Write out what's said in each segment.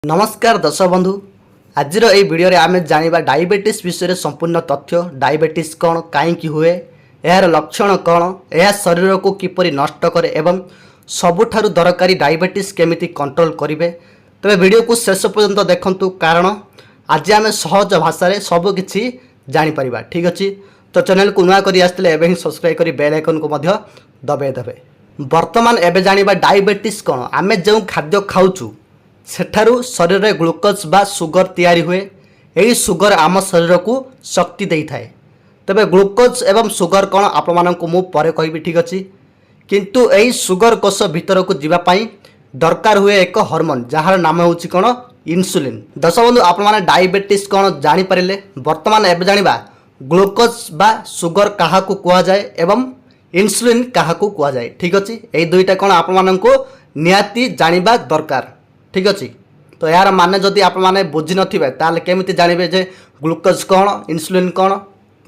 नमस्कार दर्शक बंधु आज ये भिडियो आम जाना डायबिटीज विषय संपूर्ण तथ्य डायबिटीज कौन कहीं हुए यार लक्षण कौन यह शरीर को किपरि नष्ट करे एवं सबुठारु दरकारी डायबिटीज केमिति कंट्रोल करेंगे तेज वीडियो को शेष पर्यंत देखंतु कारण आज आम सहज भाषा सबकि जापर ठीक अच्छे तो चैनल को नुआ कर आसते सब्सक्राइब कर बेल आइकन को दबाई देवे। वर्तमान एवं जाना डायबिटीज कौन आम जो खाद्य खाऊँ सेठारु शरीर में ग्लूकोज बा सुगर तैयारी हुए यही सुगर आम शरीर को शक्ति दे थाए तेरे ग्लूकोज एवं सुगर कौन आपण मानक मु परे कहबी ठीक अच्छे किंतु यही सुगर कोष भीतर को जीवाई दरकार हुए एक हार्मोन जार नाम हूँ कौन इन्सुलिन। दर्शक बंधु आपण मैंने डायबिटीज कौन जानीपारे बर्तमान एवं जाना ग्लूकोज बा सुगर क्या कहुए एवं इन्सुलिन क्या कहुए ठीक अच्छे यही दुईटा कौन आपण मानक निहाती जानिबा दरकार ठीक अच्छे। तो यार माने जदि आप माने बुझी नथिबे ताले केमिति जानिबे जे ग्लूकोज कौन इन्सुलिन कौन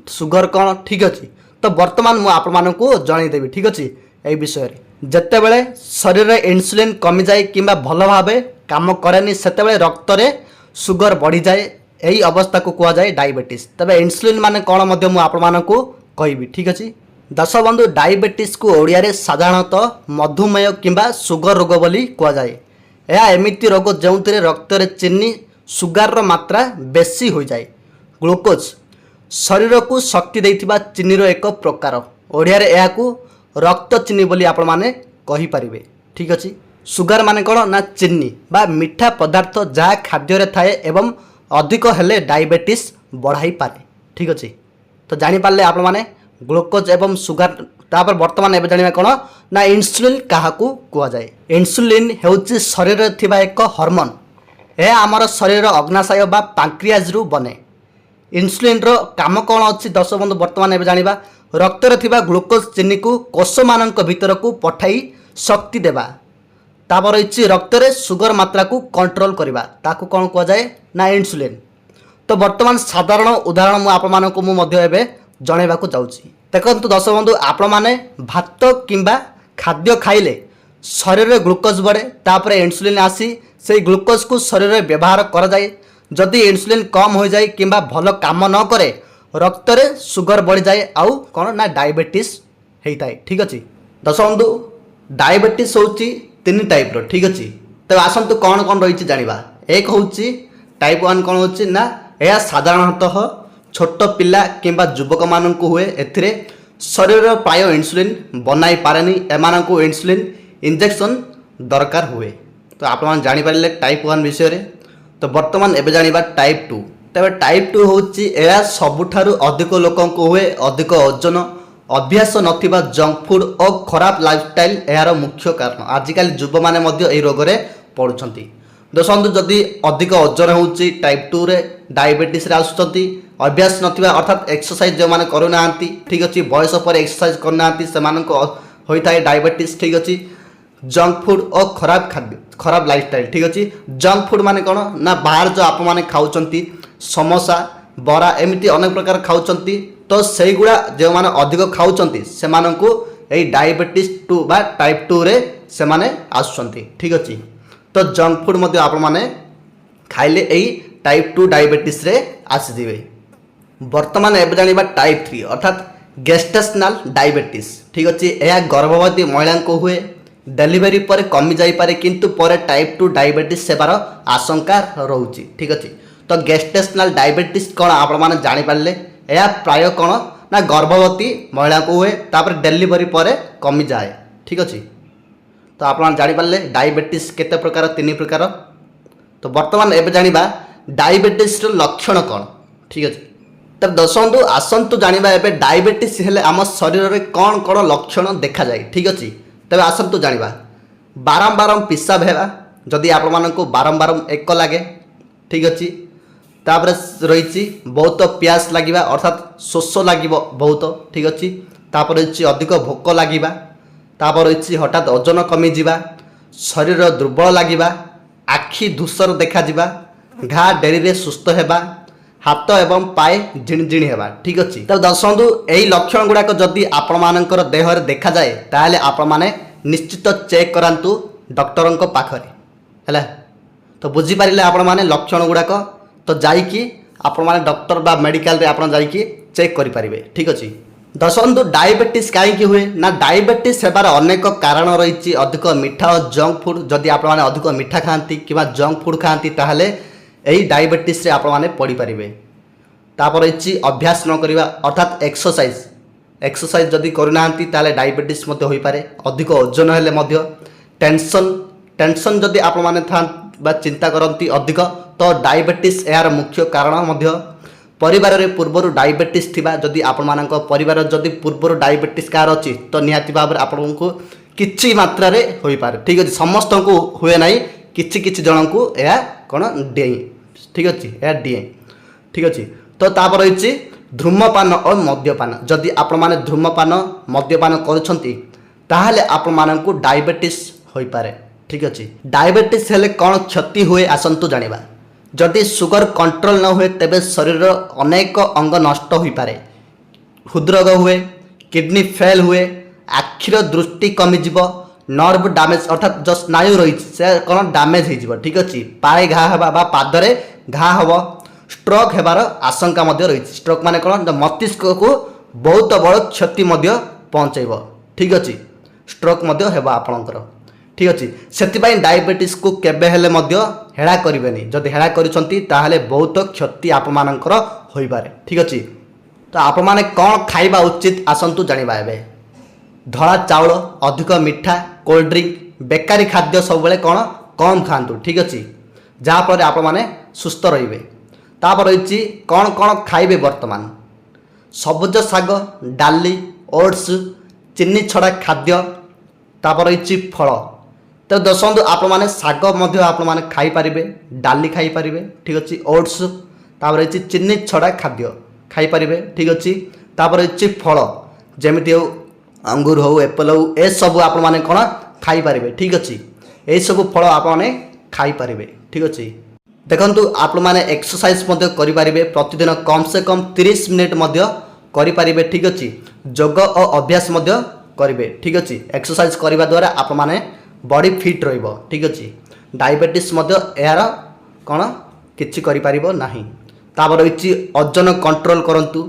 सुगर कौन ठीक अच्छे। तो वर्तमान मु आप मानकु जनईदेवी ठीक अच्छे यही विषय जिते बड़े शरीर में इन्सुलिन कमी जाए कि भल भाव काम कैनि से रक्त में सुगर बढ़ी जाए यही अवस्था को कहुए डायबिटीज। तबे इन्सुलिन माने कौन मु आप मानकु कहबी ठीक अच्छे। दर्शक बंधु डायबिटीज को ओडिया रे साधारणतः मधुमेह किंबा सुगर रोग बोली कहुए। यह एमिति रोग जो रक्त में चीनी सुगार मात्रा बेसी हो जाए। ग्लूकोज शरीर को शक्ति देथिबा चीनी रो एक प्रकार ओडिया रे या रक्त चीनी बोली आपण माने कहि परिबे ठीक अच्छे। सुगार माने कौन ना चीनी बा मीठा पदार्थ जहाँ खाद्य रे थाए एवं अधिक हेले डायबिटीज बढ़ाई पारे ठीक अच्छे। तो जानीपारे आपण माने ग्लूकोज एवं सुगार तापर वर्तमान एवं जाना कौन ना इन्सुलिन क्या कहुए। इन्सुलिन हूँ शरीर में थिबा एक हार्मोन यह आमर शरीर अग्नाशय बा पांक्रियाज रु बने। इन्सुलिन रो काम कौन अच्छी दर्शक बंधु वर्तमान एवं जाना रक्त में थिबा ग्लूकोज चीनी को कोष मान भीतर को पठाई शक्ति देवा तापर रही रक्त में सुगर मात्रा को कंट्रोल करवा ताकू कौन कहुए ना इन्सुलिन। तो वर्तमान साधारण उदाहरण मुझे जनइबा जाऊँगी देखो दर्शक बंधु आपण मैंने भात किंबा खाद्य खाइले शरीर में ग्लूकोज बढ़े तापर इन्सुलिन आसी से ग्लूकोज को शरीर में व्यवहार कर जाए जदि इन्सुलिन कम हो जाए कि भल काम न करे रक्त में सुगर बढ़ी जाए आउ कौन ना डायबिटीज होता है ठीक अच्छे। दर्शक बंधु डायबिटीज हूँ तीन टाइप रो ठीक अच्छे। तो आसतु कौन कौन रही जाना एक हूँ टाइप 1 कौन हो ना यह साधारणतः छोट पिला किंबा युवक मान हुए एथिरे शरीर प्राय इन्सुलिन बनाई पारेनी एमानकु इन्सुलिन इंजेक्शन दरकार हुए। तो आप जानीपारे टाइप 1 विषय। तो वर्तमान एवं जाना टाइप 2 तेरे टाइप 2 हूँ यह सबुठारु अधिक लोक हुए अधिक ओजन अभ्यास नथिबा जंक फूड और खराब लाइफस्टाइल यार मुख्य कारण आजिकल युवा मैंने रोग में पड़ुंट। दर्शक जदि अधिक ओजन हूँ टाइप 2 रे डायबिटीज आसुँच अभ्यास नथिबा अर्थात एक्सरसाइज जो मैंने करूना ठीक अच्छे बयस पर एक्सरसाइज करना होता है डायबिटीज ठीक अच्छे। जंक फूड और खराब खाद्य खराब लाइफस्टाइल ठीक अच्छे। जंक फूड माने कौन ना बाहर जो आप खाऊँ समोसा बरा एमती अनेक प्रकार खाऊँ तो से गुड़ा जो मैंने अधिक खाऊँ से डायबिटीज 2 बा टाइप 2 रे से माने आसुँच ठीक अच्छे। तो जंक फूड आप खाइले यही टाइप 2 डायबिटीज रे आसीदिवे। वर्तमान एवं जाना टाइप 3 अर्थात गेस्टेशनल डायबिटीज ठीक अच्छे। यह गर्भवती महिला को हुए डेलीवरी पर कमी जापे किंतु पर टाइप 2 डायबिटीज सेवार आशंका रोचे ठीक अच्छे। तो गेस्टेशनल डायबिटीज कौन आप जानीपारे यह प्राय कौन ना गर्भवती महिला को हुए तापर डेलीवरी पर कमी जाए ठीक अच्छे। तो आप जानीपारे डायबिटीज केते प्रकार 3 प्रकार। तो वर्तमान एवं जाना डायबिटीज लक्षण कौन ठीक अच्छे। तब दर्शक आसतु जाना एवं डायबिटीज हेले आम शरीर में कौन कौन लक्षण देखा जाए ठीक अच्छे। तब आसतु जाना बारंबार पिसाब है जदि आप बारंबार एक लगे ठीक अच्छे। तापर रही बहुत प्यास लगे अर्थात शोष लगे बहुत ठीक अच्छे। तापर रही अधिक भोक लगे तापर रही हठात ओजन कमिजा शरीर दुर्बल लगे आखि धूसर देखा घा डेरी सुस्थ होगा हाथ एवं पाए झिणझिणी होगा ठीक अच्छे। तो दर्शक यही लक्षण गुड़ाक जदि आपणकर देह देखा जाए ताहले आपण माने निश्चित चेक करांतु डॉक्टर पाखरे है। तो बुझीपारे आपण मैंने लक्षण गुड़ाक तो जाइकी आपण मैंने डॉक्टर बा मेडिकल रे आपण जाइकी चेक करें ठीक अच्छे। दर्शक डायबिटीज कहीं हुए ना डायबिटीज होबार अनेक कारण रही अधिक मीठा और जंक फूड जदि आप अधिक मीठा खाती कि जंक फूड खाती ताहले यही डायबिटीज आप पड़ी पारे। तापर रही अभ्यास न करवा अर्थात एक्सरसाइज जदि करना ताले डायबिटीज हो पारे। अधिक ओजन हेले टेंशन जदि आप चिंता करती अधिक तो डायबिटीज यार मुख्य कारण। परिवार रे पूर्वर डायबिटीज थिबा जदि आपण मानक परिवार जदि पूर्वर डायबिटीज कार अच्छी तो निहाती भाव आपको किछि मात्रा रे होई पारे ठीक अच्छे। समस्त को हुए ना किछि किछि जन को यह कौन डे ठीक अच्छे यह डे ठीक अच्छे। तो तापर रही धूमपान और मद्यपान जदि आपण माने धूमपान मद्यपान करुछंती ताहले आपण मानक डायबिटीज होई पारे ठीक अच्छे। डायबिटीज हेले कौन क्षति हुए आसंतु जानिबा। जदि सुगर कंट्रोल न हुए तेबे शरीर अनेक अंग नष्ट हो पारे। हृदरोग हुए, किडनी फेल हुए, आखिर दृष्टि कमिजिव, नर्व डैमेज अर्थात जो स्नायु रही से कौन डैमेज हो ठीक अच्छे। पाए घा हवा बा पादरे घा हम, स्ट्रोक हेबार आशंका रही। स्ट्रोक माने कौन मस्तिष्क को बहुत बड़ क्षति पहुँचेब ठीक अच्छे। स्ट्रोक हेबा आपणकर ठीक अच्छे। से डायबिटीज को केबे हेले हेड़ा करेंगे जदि हेड़ा कर बहुत क्षति आप मानकर हो पारे ठीक अच्छे। तो आप माने कौन खाइबा उचित आसंतु जानिबा एबे। धड़ा चाउल, अधिक मीठा, कोल्ड ड्रिंक, बेकारी खाद्य सब बेले कौन कम खातु ठीक अच्छे जहाँफल आप माने सुस्थ रे। तापर रही कौन कौन खाइबे वर्तमान सबुज शाग, डाली, ओट्स, चीनी छड़ा खाद्य। तापर रही फल। तो दर्शक आप मैंने शाग आप खाई पारे, डाली खाई पारे ठीक अच्छे। ओट्स तापर रही चीनी छड़ा खाद्य खाई पारे ठीक अच्छे। तापर रही फल जमी हो अंगूर हो, एप्पल हो, ए सब आप कौन खाई पारे ठीक अच्छे। ये सब फल आप खाई पारे ठीक अच्छे। देखंतु आप मैंने एक्सरसाइज करें प्रतिदिन कम से कम 30 मिनिट करें ठीक अच्छे। योग और अभ्यास करेंगे ठीक अच्छे। एक्सरसाइज करने द्वारा आप मैंने बॉडी फिट रहिबो ठीक अच्छे। डायबिटीज यार कौन किछि करि परिबो नाही। तापर रही ओजन कंट्रोल करंतु।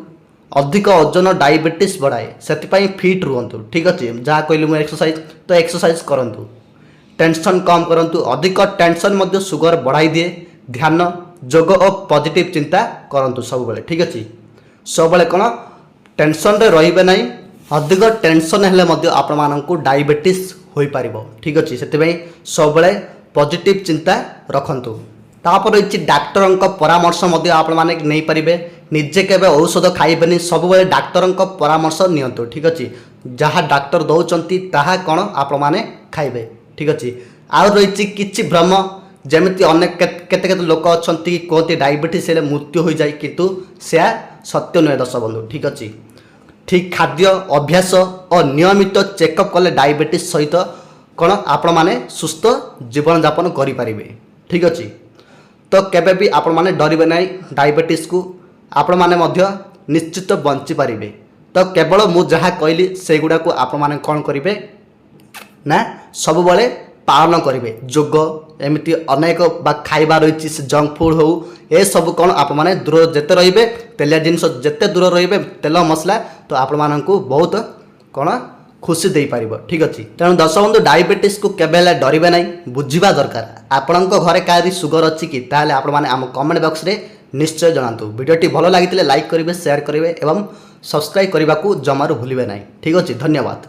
अधिक ओजन डायबिटीज बढ़ाए से फिट रुहंतु ठीक अच्छे। जहाँ कहली मुझे एक्सरसाइज तो एक्सरसाइज करंतु। टेंशन कम करंतु। अधिक टेंशन सुगर बढ़ाई दिए। ध्यान, योग और पॉजिटिव चिंता करंतु सब बेले ठीक अच्छे। सब बेले कौन टेंशन रे रहिबे नाही। अधिक टेंशन हेले आप मानकु डायबिटीज हो पार ठीक अच्छे। से सब पॉजिटिव चिंता रखंतु। तापर रही डाक्टर परामर्श आप नहीं पारे। निजे केबे औषध खाइबेनी सब डाक्टर परामर्श नियंतु ठीक अच्छे। जहाँ डाक्टर दौरान ताहा कौन आप खाइबे ठीक अच्छे। आ रही किछि भ्रम जमी अनेक केते लोक अच्छा कहते डायबिटीज हेले मृत्यु हो जाए किंतु से सत्य नुहे दर्शक बंधु ठीक अच्छे। ठीक खाद्य अभ्यास और नियमित चेकअप कले डायबिटीज सहित कौन आपण माने सुस्थ जीवन यापन करें ठीक अच्छे। तो केबे भी आपण माने डरबे नहीं डायबिटीज को आपण माने निश्चित बंची पारे। तो केवल मु जहाँ कहली से गुड़ा को आपण माने कौन करेंगे ना सब बेले पालन करेंगे। योग एमती अनेक खाइबा रही जंक फूड हो ए सब कौन आप माने दूर जिते रे तेलिया जिनस जिते दूर रे तेल मसला तो आप बहुत कौन खुशी दे पार ठीक अच्छे। तेणु दर्शक बंधु डायबिटीज को केबे डरबे नहीं बुझा दरकार। आपण घरे काहरी सुगर अच्छी कि ताहले आपण माने आम कमेंट बॉक्स रे निश्चय जनातु। वीडियोटी भल लगी लाइक करेंगे, शेयर करेंगे एवं सब्सक्राइब करने को जमारू भूलिए नहीं ठीक अच्छे। धन्यवाद।